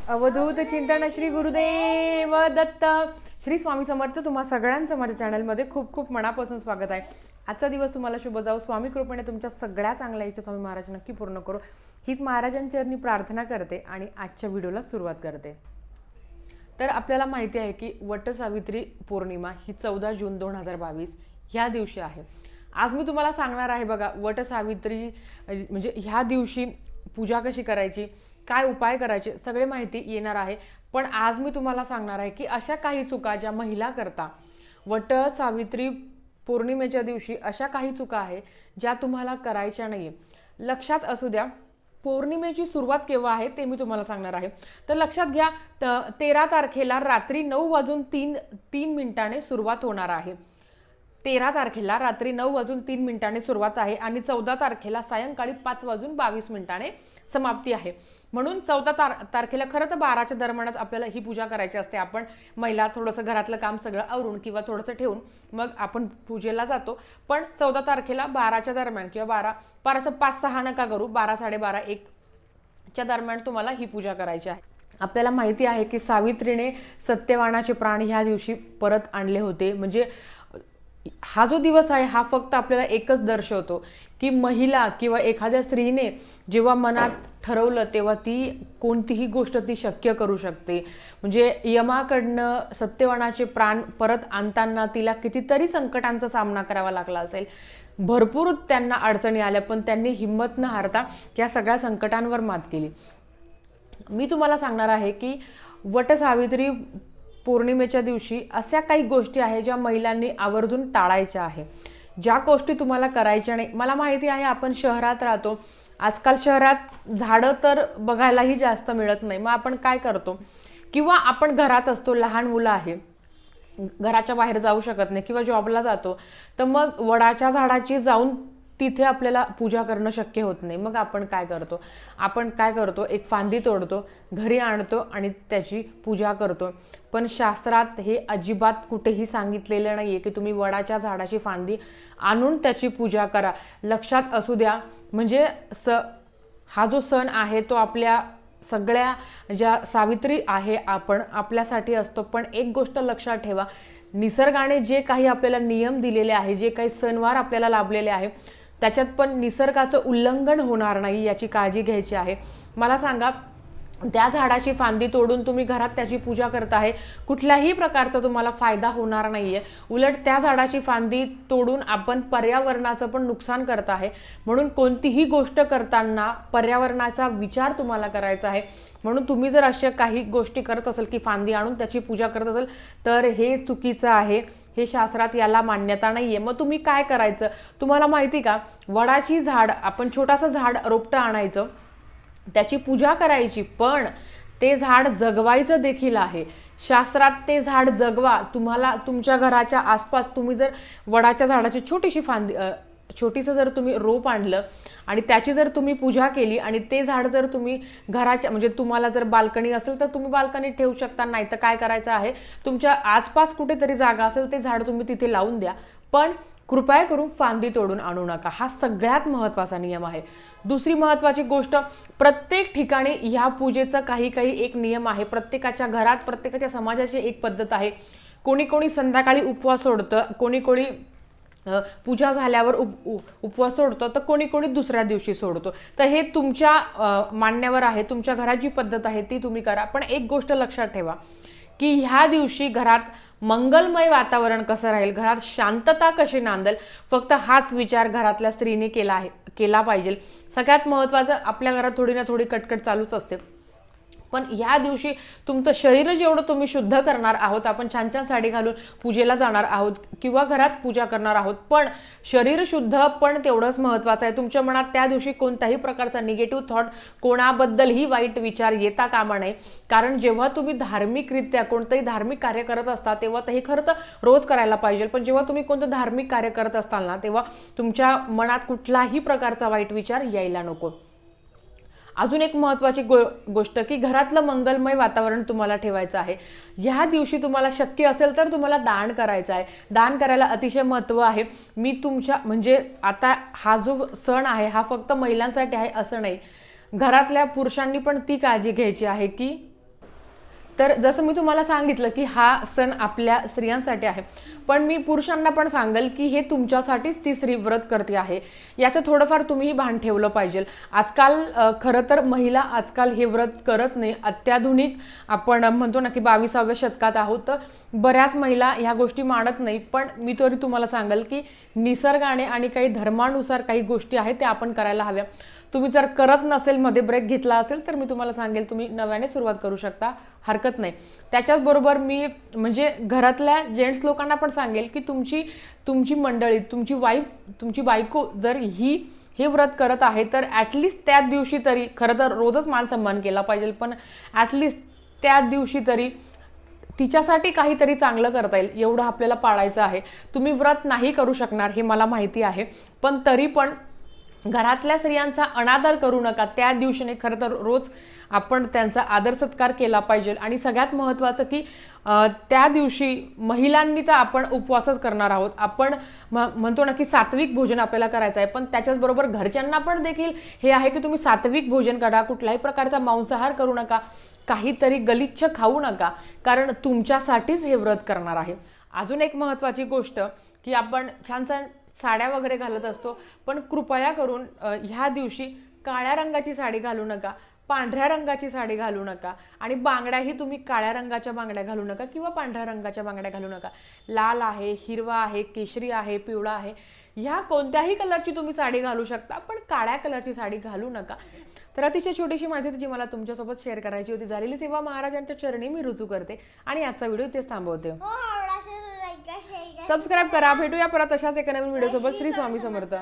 अवधूत चिंतन श्री गुरुदेव दत्त. श्री स्वामी समर्थ. तुम्हा सगळ्यांचं माझ्या चॅनलमध्ये खूप खूप मनापासून स्वागत आहे. आजचा दिवस तुम्हाला शुभ जाऊ. स्वामी कृपेने तुमच्या सगळ्या चांगल्या इच्छा स्वामी महाराज नक्की पूर्ण करो हीच महाराजांचरणी प्रार्थना करते आणि आजच्या व्हिडिओला सुरुवात करते. तर आपल्याला माहिती आहे की वटसावित्री पौर्णिमा ही 14 जून 2022 ह्या दिवशी आहे. आज मी तुम्हाला सांगणार आहे बघा, वटसावित्री म्हणजे ह्या दिवशी पूजा कशी करायची, काय उपाय करायचे, सगळे माहिती येणार आहे. पण आज मी तुम्हाला सांगणार आहे की अशा काही चुका ज्या महिला करता वटसावित्री पौर्णिमेच्या दिवशी, अशा काही चुका आहे ज्या तुम्हाला करायच्या नाहीये. लक्षात असू द्या, पौर्णिमेची सुरुवात केव्हा आहे ते मी तुम्हाला सांगणार आहे. तर लक्षात घ्या, 13 तारखेला रात्री 9:03 सुरुवात होणार आहे. 13 तारखेला रात्री 9:03 सुरुवात आहे आणि 14 तारखेला सायंकाळी 5:22 समाप्ती आहे. म्हणून 14 तारखेला खरं तर 12च्या दरम्यानच आपल्याला ही पूजा करायची असते. आपण महिला थोडंसं घरातलं काम सगळं आवरून किंवा थोडंसं ठेवून मग आपण पूजेला जातो. पण 14 तारखेला 12च्या दरम्यान किंवा 12 5-6 नका करू, 12, 12:30, 1च्या दरम्यान तुम्हाला ही पूजा करायची आहे. आपल्याला माहिती आहे की सावित्रीने सत्यवानाचे प्राण ह्या दिवशी परत आणले होते. म्हणजे हा जो दिवस आहे हा फक्त आपल्याला एकच दर्शवतो की महिला किंवा एखाद्या स्त्रीने जेव्हा मनात ठरवलं तेव्हा ती कोणतीही गोष्ट ती शक्य करू शकते. म्हणजे यमाकडनं सत्यवानाचे प्राण परत आणताना तिला कितीतरी संकटांचा सामना करावा लागला असेल. भरपूर त्यांना अडचणी आल्या, पण त्यांनी हिंमत न हारता या सगळ्या संकटांवर मात केली. मी तुम्हाला सांगणार आहे की वटसावित्री पौर्णिमेच्या दिवशी अशा काही गोष्टी आहेत ज्या महिलांनी आवर्जून टाळायच्या आहे, ज्या गोष्टी तुम्हाला करायच्या नाही. मला माहिती आहे आपण शहरात राहतो, आजकाल शहरात झाडं तर बघायलाही जास्त मिळत नाही. मग आपण काय करतो, किंवा आपण घरात असतो, लहान मुलं आहे, घराच्या बाहेर जाऊ शकत नाही किंवा जॉबला जातो, तर मग वडाच्या झाडाची जाऊन तिथे आपल्याला पूजा करणं शक्य होत नाही. मग आपण काय करतो, एक फांदी तोडतो, घरी आणतो आणि त्याची पूजा करतो. पण शास्त्रात हे अजिबात कुठेही सांगितलेलं नाहीये की तुम्ही वडाच्या झाडाची फांदी आणून त्याची पूजा करा. लक्षात असू द्या, म्हणजे हा जो सण आहे तो आपल्या सगळ्या ज्या सावित्री आहे आपण आपल्यासाठी असतो. पण एक गोष्ट लक्षात ठेवा, निसर्गाने जे काही आपल्याला नियम दिलेले आहे, जे काही सणवार आपल्याला लाभलेले आहे, त्याच्यात पण निसर्गाचं उल्लंघन होणार नाही याची काळजी घ्यायची आहे. मला सांगा, त्या झाडाची फांदी तोडून तुम्ही घरात त्याची पूजा करताय, कुठल्याही प्रकारचा तुम्हाला फायदा होणार नाहीये. उलट त्या झाडाची फांदी तोडून आपण पर्यावरणाचं पण नुकसान करत आहे. म्हणून कोणतीही गोष्ट करताना पर्यावरणाचा विचार तुम्हाला करायचा आहे. म्हणून तुम्ही जर अशा काही गोष्टी करत असाल की फांदी आणून त्याची पूजा करत असाल तर हे चुकीचं आहे. हे शास्त्रात याला मान्यता नाहीये. मग तुम्ही काय करायचं, तुम्हाला माहिती का, वडाची झाड आपण छोटासा झाड रोपटं आणायचं, त्याची पूजा करायची, पण ते झाड जगवायचं देखील आहे. शास्त्रात ते झाड जगवा. तुम्हाला तुमच्या घराच्या आसपास तुम्ही जर वडाच्या झाडाची छोटीसं जर तुम्ही रोप आणलं आणि त्याची जर तुम्ही पूजा केली आणि ते झाड जर तुम्ही घराच्या म्हणजे तुम्हाला जर बाल्कनी असेल तर तुम्ही बाल्कनीत ठेवू शकता. नाही तर काय करायचं आहे, तुमच्या आसपास कुठेतरी जागा असेल ते झाड तुम्ही तिथे लावून द्या. पण कृपया करून फांदी तोडून आणू नका. हा सगळ्यात महत्त्वाचा नियम आहे. दुसरी महत्त्वाची गोष्ट, प्रत्येक ठिकाणी ह्या पूजेचा काही एक नियम आहे. प्रत्येकाच्या घरात प्रत्येकाच्या समाजाची एक पद्धत आहे. कोणी संध्याकाळी उपवास सोडतं, कोणी पूजा झाल्यावर उपवास सोडतो, तर कोणी दुसऱ्या दिवशी सोडतो. तर हे तुमच्या मान्यावर आहे, तुमच्या घराची पद्धत आहे ती तुम्ही करा. पण एक गोष्ट लक्षात ठेवा की ह्या दिवशी घरात मंगलमय वातावरण कसं राहील, घरात शांतता कशी नांदेल, फक्त हाच विचार घरातल्या स्त्रीने केला पाहिजे. सगळ्यात महत्त्वाचं, आपल्या घरात थोडी ना थोडी कटकट चालूच असते, पण ह्या दिवशी तुमचं शरीर जेवढं तुम्ही शुद्ध करणार आहोत, आपण छान छान साडी घालून पूजेला जाणार आहोत किंवा घरात पूजा करणार आहोत, पण शरीर शुद्ध पण तेवढंच महत्त्वाचं आहे. तुमच्या मनात त्या दिवशी कोणत्याही प्रकारचा निगेटिव्ह थॉट, कोणाबद्दलही वाईट विचार येता कामा नये. कारण जेव्हा तुम्ही धार्मिकरित्या कोणतंही धार्मिक कार्य करत असता तेव्हा ते खरं तर रोज करायला पाहिजे, पण जेव्हा तुम्ही कोणतं धार्मिक कार्य करत असताल ना, तेव्हा तुमच्या मनात कुठलाही प्रकारचा वाईट विचार यायला नको. अजून एक महत्त्वाची गोष्ट की घरातलं मंगलमय वातावरण तुम्हाला ठेवायचं आहे. ह्या दिवशी तुम्हाला शक्य असेल तर तुम्हाला दान करायचं आहे. दान करायला अतिशय महत्त्व आहे. मी तुमच्या म्हणजे आता हा जो सण आहे हा फक्त महिलांसाठी आहे असं नाही, घरातल्या पुरुषांनी पण ती काळजी घ्यायची आहे की तर जसं मी तुम्हाला सांगितलं की हा सण आपल्या स्त्रियांसाठी आहे, पण मी पुरुषांना पण सांगेल की हे तुमच्यासाठीच ती स्त्री व्रत करते आहे, याचं थोडंफार तुम्ही भान ठेवलं पाहिजे. आजकाल खरं तर महिला आजकाल हे व्रत करत नाही. अत्याधुनिक आपण म्हणतो ना की 22व्या शतकात आहोत, तर बऱ्याच महिला ह्या गोष्टी मानत नाही. पण मी तरी तुम्हाला सांगेल की निसर्गाने आणि काही धर्मानुसार काही गोष्टी आहेत त्या आपण करायला हव्या. तुम्ही जर करत नसेल, मध्ये ब्रेक घेतला असेल, तर मी तुम्हाला सांगेल तुम्ही नव्याने सुरुवात करू शकता, हरकत नाही. त्याच्याचबरोबर मी म्हणजे घरातल्या जेंट्स लोकांना पण सांगेल की तुमची मंडळी, तुमची वाईफ, तुमची बायको जर हे व्रत करत आहे तर ॲटलिस्ट त्या दिवशी तरी, खरं तर रोजच मान सन्मान केला पाहिजे, पण ॲटलिस्ट त्या दिवशी तरी तिच्यासाठी काहीतरी चांगलं करता येईल एवढं आपल्याला पाळायचं आहे. तुम्ही व्रत नाही करू शकणार हे मला माहिती आहे, पण तरी पण घरातल्या स्त्रियांचा अनादर करू नका. त्या दिवशीने खरं तर रोज आपण त्यांचा आदर सत्कार केला पाहिजे. आणि सगळ्यात महत्त्वाचं की त्या दिवशी महिलांनी तर आपण उपवासच करणार आहोत. आपण म्हणतो ना की सात्विक भोजन आपल्याला करायचं आहे, पण त्याच्याचबरोबर घरच्यांना पण देखील हे आहे की तुम्ही सात्विक भोजन करा, कुठल्याही प्रकारचा मांसाहार करू नका, काहीतरी गलिच्छ खाऊ नका, कारण तुमच्यासाठीच हे व्रत करणार आहे. अजून एक महत्त्वाची गोष्ट की आपण छान छान साड्या वगैरे घालत असतो, पण कृपया करून ह्या दिवशी काळ्या रंगाची साडी घालू नका, पांढऱ्या रंगाची साडी घालू नका, आणि बांगड्याही तुम्ही काळ्या रंगाच्या बांगड्या घालू नका किंवा पांढऱ्या रंगाच्या बांगड्या घालू नका. लाल आहे, हिरवा आहे, केशरी आहे, पिवळा आहे, ह्या कोणत्याही कलरची तुम्ही साडी घालू शकता, पण काळ्या कलरची साडी घालू नका. तर अतिशय छोटीशी माहिती होती जी मला तुमच्यासोबत शेअर करायची होती. झालेली सेवा महाराजांच्या चरणी मी रुजू करते आणि आजचा व्हिडिओ इथेच थांबवते. सबस्क्राईब करा. भेटूया परत अशाच एका नवीन व्हिडिओ सोबत. श्री स्वामी समर्थ.